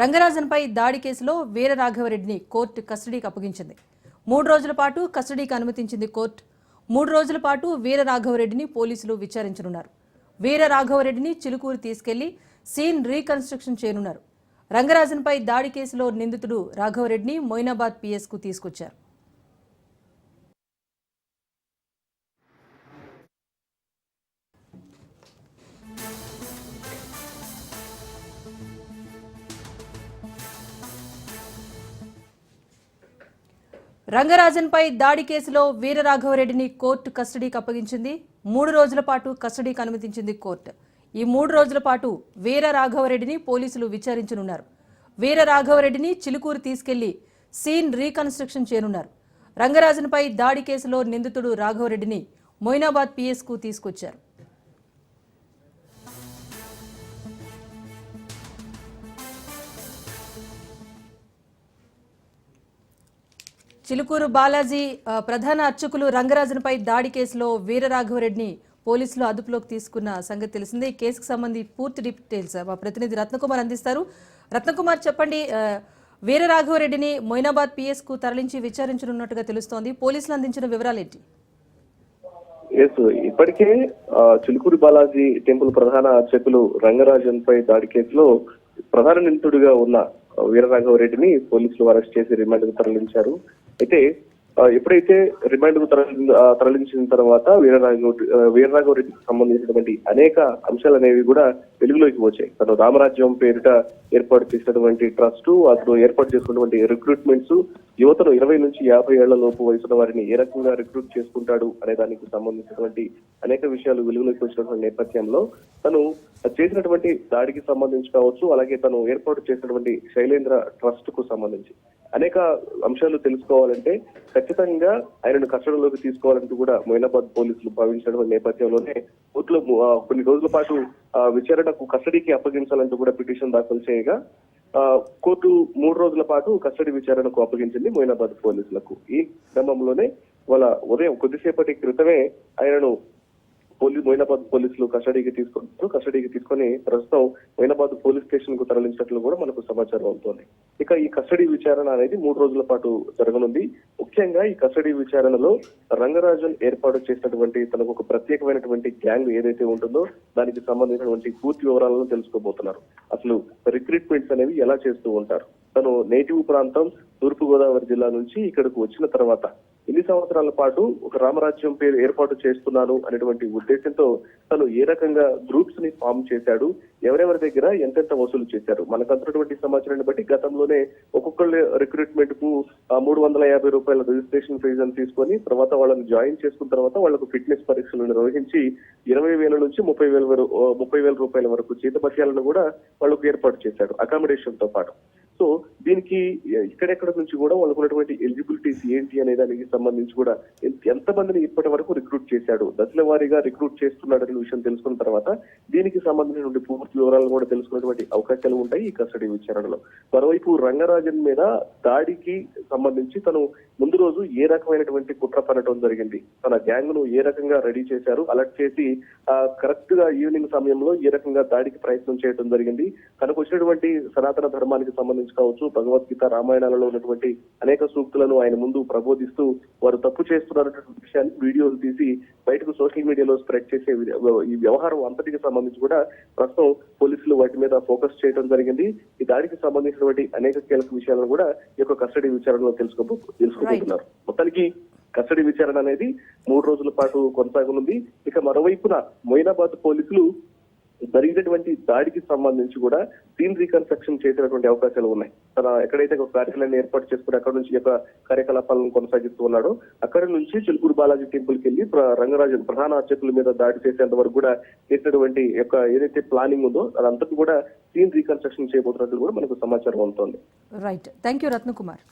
రంగరాజన్పై దాడి కేసులో వీర రాఘవరెడ్డిని కోర్టు కస్టడీకి అప్పగించింది. 3 రోజుల పాటు కస్టడీకి అనుమతించింది కోర్టు. 3 రోజుల పాటు వీర రాఘవరెడ్డిని పోలీసులు విచారించనున్నారు. వీర రాఘవరెడ్డిని చిలుకూరు తీసుకెళ్లి సీన్ రీకన్స్ట్రక్షన్ చేయనున్నారు. రంగరాజన్పై దాడి కేసులో నిందితుడు రాఘవరెడ్డిని మొయినాబాద్ పిఎస్కు తీసుకొచ్చారు. రంగరాజన్పై దాడి కేసులో వీర రాఘవరెడ్డిని కోర్టు కస్టడీకి అప్పగించింది. 3 రోజుల పాటు కస్టడీకి అనుమతించింది కోర్టు. ఈ 3 రోజుల పాటు వీర రాఘవరెడ్డిని పోలీసులు విచారించనున్నారు. వీర రాఘవరెడ్డిని చిలుకూరు తీసుకెళ్లి సీన్ రీకన్స్ట్రక్షన్ చేయనున్నారు. రంగరాజన్పై దాడి కేసులో నిందితుడు రాఘవరెడ్డిని మొయినాబాద్ పిఎస్కు తీసుకొచ్చారు. చిలుకూరు బాలాజీ ప్రధాన అర్చకులు రంగరాజన్పై దాడి కేసులో వీర రాఘవరెడ్డిని పోలీసులు అదుపులోకి తీసుకున్న సంగతి తెలిసిందే. ఈ కేసుకు సంబంధించి పూర్తి డీటెయిల్స్ మా ప్రతినిధి రత్నకుమార్ అందిస్తారు. రత్నకుమార్, చెప్పండి, వీర రాఘవరెడ్డిని మొయినాబాద్ పిఎస్ కు తరలించి విచారించనున్నట్టుగా తెలుస్తోంది. పోలీసులు అందించిన వివరాలేంటి? ఇప్పటికే చిలుకూరు బాలాజీ టెంపుల్ ప్రధాన అర్చకులు రంగరాజన్ పై దాడి కేసులో ప్రధాన నిందితుడిగా ఉన్న వీరరాఘవరెడ్డిని పోలీసులు అరెస్ట్ చేసి రిమాండ్ కు తరలించారు. అయితే ఎప్పుడైతే రిమాండ్ కు తరలించిన తర్వాత వీరరాఘవరెడ్డికి సంబంధించినటువంటి అనేక అంశాలు అనేవి కూడా వెలుగులోకి వచ్చాయి. తను రామరాజ్యం పేరిట ఏర్పాటు చేసినటువంటి ట్రస్ట్, అతను ఏర్పాటు చేసుకున్నటువంటి రిక్రూట్మెంట్స్, యువతను 20 నుంచి 50 ఏళ్ల లోపు వయసున్న వారిని ఏ రకంగా రిక్రూట్ చేసుకుంటాడు అనే దానికి సంబంధించినటువంటి అనేక విషయాలు వెలుగులోకి వచ్చినటువంటి నేపథ్యంలో తను చేసినటువంటి దాడికి సంబంధించి కావచ్చు, అలాగే తను ఏర్పాటు చేసినటువంటి శైలేంద్ర ట్రస్ట్ కు సంబంధించి అనేక అంశాలు తెలుసుకోవాలంటే ఖచ్చితంగా ఆయనను కస్టడీలోకి తీసుకోవాలంటూ కూడా మొయినాబాద్ పోలీసులు భావించినటువంటి నేపథ్యంలోనే కోర్టులో కొన్ని రోజుల పాటు విచారణకు కస్టడీకి అప్పగించాలంటూ కూడా పిటిషన్ దాఖలు చేయగా కోర్టు 3 రోజుల పాటు కస్టడీ విచారణకు అప్పగించింది మొయినాబాద్ పోలీసులకు. ఈ క్రమంలోనే వాళ్ళ ఉదయం కొద్దిసేపటి క్రితమే ఆయనను మొయినాబాద్ పోలీసులు కస్టడీకి తీసుకొని ప్రస్తుతం మొయినాబాద్ పోలీస్ స్టేషన్ కు తరలించినట్లు కూడా మనకు సమాచారం అవుతోంది. ఇక ఈ కస్టడీ విచారణ అనేది 3 రోజుల పాటు జరగనుంది. ముఖ్యంగా ఈ కస్టడీ విచారణలో రంగరాజన్ ఏర్పాటు చేసినటువంటి తనకు ఒక ప్రత్యేకమైనటువంటి గ్యాంగ్ ఏదైతే ఉంటుందో దానికి సంబంధించినటువంటి పూర్తి వివరాలను తెలుసుకోబోతున్నారు. అసలు రిక్రూట్మెంట్స్ అనేవి ఎలా చేస్తూ ఉంటారు, తను నేటివ్ ప్రాంతం తూర్పు గోదావరి జిల్లా నుంచి ఇక్కడకు వచ్చిన తర్వాత ఇన్ని సంవత్సరాల పాటు ఒక రామరాజ్యం పేరు ఏర్పాటు చేస్తున్నాను అనేటువంటి ఉద్దేశంతో తను ఏ రకంగా గ్రూప్స్ ని ఫామ్ చేశాడు, ఎవరెవరి దగ్గర ఎంతెంత వసూలు చేశారు, మనకు అందుతున్నటువంటి సమాచారాన్ని బట్టి గతంలోనే ఒక్కొక్కళ్ళ రిక్రూట్మెంట్ కు 350 రూపాయల రిజిస్ట్రేషన్ ఫీజు అని తీసుకొని తర్వాత వాళ్ళని జాయిన్ చేసుకున్న తర్వాత వాళ్లకు ఫిట్నెస్ పరీక్షలు నిర్వహించి 20,000 నుంచి 30,000 రూపాయల వరకు జీతభత్యాలను కూడా వాళ్ళకు ఏర్పాటు చేశాడు అకామిడేషన్ తో పాటు. సో దీనికి ఇక్కడెక్కడ నుంచి కూడా వాళ్ళకు ఉన్నటువంటి ఎలిజిబిలిటీస్ ఏంటి అనే దానికి సంబంధించి కూడా ఎంతమందిని ఇప్పటి వరకు రిక్రూట్ చేశాడు, దశల వారీగా రిక్రూట్ చేస్తున్నాడు అనే విషయం తెలుసుకున్న తర్వాత దీనికి సంబంధించినటువంటి పూర్తి వివరాలను కూడా తెలుసుకున్నటువంటి అవకాశాలు ఉంటాయి ఈ కస్టడీ విచారణలో. మరోవైపు రంగరాజన్ మీద దాడికి సంబంధించి తను ముందు రోజు ఏ రకమైనటువంటి కుట్ర పనటం జరిగింది, తన గ్యాంగ్ ను ఏ రకంగా రెడీ చేశారు, అలర్ట్ చేసి కరెక్ట్ గా ఈవినింగ్ సమయంలో ఏ రకంగా దాడికి ప్రయత్నం చేయడం జరిగింది, తనకు వచ్చినటువంటి సనాతన ధర్మానికి సంబంధించి కావచ్చు, భగవద్గీత రామాయణాలలో ఉన్నటువంటి అనేక సూక్తులను ఆయన ముందు ప్రబోధిస్తూ వారు తప్పు చేస్తున్నటువంటి విషయాన్ని వీడియోలు తీసి బయటకు సోషల్ మీడియాలో స్ప్రెడ్ చేసే ఈ వ్యవహారం అంతటికి సంబంధించి కూడా ప్రస్తుతం పోలీసులు వాటి మీద ఫోకస్ చేయడం జరిగింది. ఈ దాడికి సంబంధించినటువంటి అనేక కీలక విషయాలను కూడా ఈ యొక్క కస్టడీ విచారణలో తెలుసుకోబోతున్నారు. మొత్తానికి కస్టడీ విచారణ అనేది 3 రోజుల పాటు కొనసాగనుంది. ఇక మరోవైపున మొయినాబాద్ పోలీసులు జరిగినటువంటి దాడికి సంబంధించి కూడా సీన్ రీకన్స్ట్రక్షన్ చేసినటువంటి అవకాశాలు ఉన్నాయి. తన ఎక్కడైతే ఒక కార్యాలయాన్ని ఏర్పాటు చేసుకుని అక్కడ నుంచి యొక్క కార్యకలాపాలను కొనసాగిస్తూ ఉన్నాడో అక్కడి నుంచి చిలుకూరు బాలాజీ టెంపుల్ కి వెళ్లి రంగరాజన్ ప్రధాన అర్చకుల మీద దాడి చేసేంత వరకు కూడా చేసినటువంటి యొక్క ఏదైతే ప్లానింగ్ ఉందో అదంతా కూడా సీన్ రీకన్స్ట్రక్షన్ చేయబోతున్నట్లు కూడా మనకు సమాచారం అవుతోంది. Right, thank you Ratnakumar.